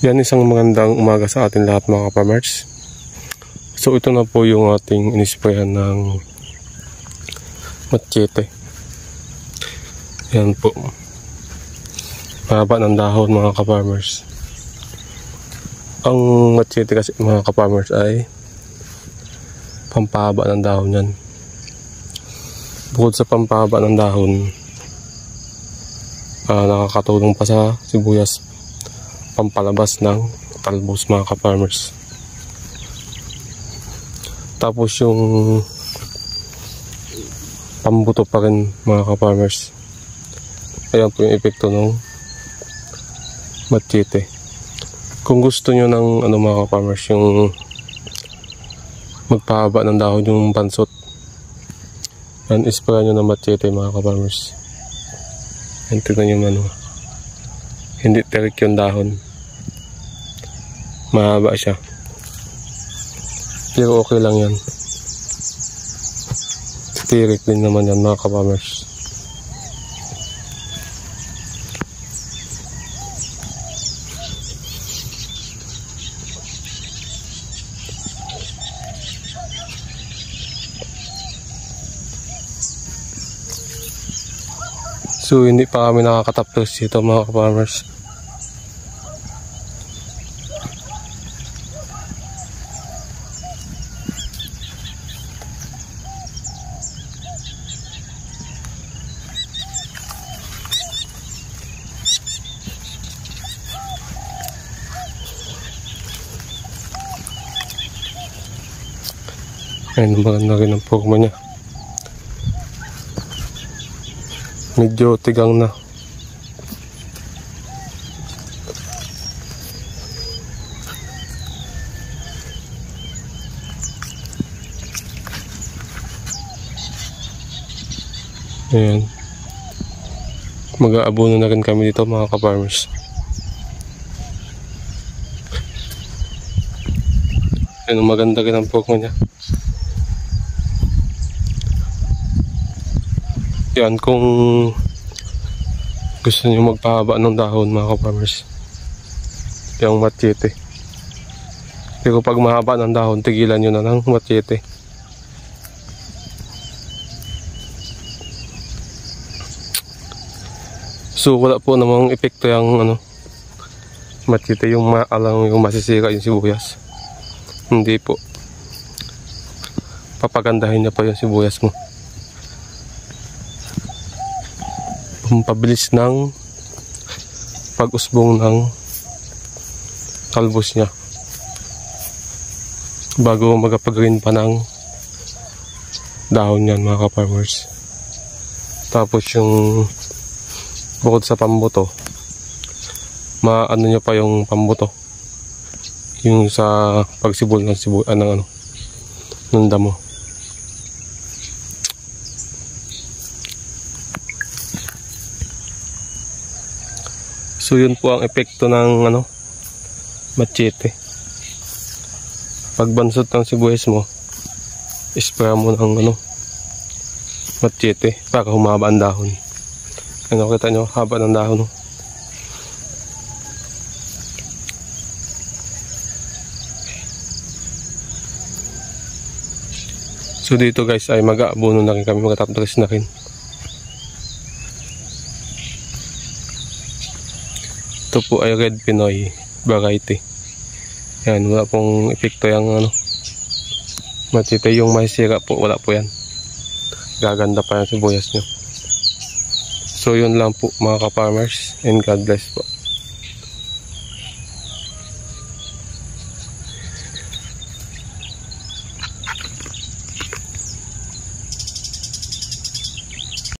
Yan, isang magandang umaga sa atin lahat mga ka-farmers. So ito na po yung ating inisprayan ng machete. Yan po. Mahaba ng dahon mga ka-farmers. Ang machete kasi mga ka-farmers ay pampahaba ng dahon yan. Bukod sa pampahaba ng dahon, nakakatulong pa sa sibuyas pampalabas ng talbos mga ka-farmers. Tapos yung pambuto pa rin mga ka-farmers. Ayan po yung epekto ng machete. Kung gusto nyo ng mga ka-farmers, yung magpahaba ng dahon yung pansot, yan, ispray nyo ng machete mga ka-farmers. Yan, tignan nyo hindi terik yung dahon, mahaba siya, pero okay lang yan. Tirik din naman yan mga ka-farmers. So hindi pa kami nakakatapos dito mga ka-farmers. Ayun, maganda rin ang pugma niya. Medyo tigang na. Ayan. Mag-aabono na rin kami dito mga ka-farmers. Ayan, maganda rin ang pugma niya. Yan, kung gusto niyo magpahaba ng dahon mga ka-farmers, yung machete. Pero pag mahaba ng dahon, tigilan nyo na ng machete. So wala po namang epekto yung machete, yung maalang yung masisira yung sibuyas. Hindi po. Papagandahin niya pa yung sibuyas mo. Pabilis ng pag-usbong ng talbos niya bago magapag-green pa ng dahon niyan mga ka-farmers. Tapos yung bukod sa pambuto, maano niya pa yung pambuto, yung sa pagsibol ng ng damo. So yun po ang epekto ng machete. Pag bansot ng sibuyas mo, spray mo ng machete para humaba ang dahon. Kita nyo, haba ng dahon. So dito guys ay mag-aabono na rin kami, mag-tapos na rin. Ito po ay Red Pinoy variety. Yan, wala pong epekto yung machete. Yung masisira po, wala po yan. Gaganda pa yung sibuyas nyo. So yun lang po mga ka-farmers, and God bless po.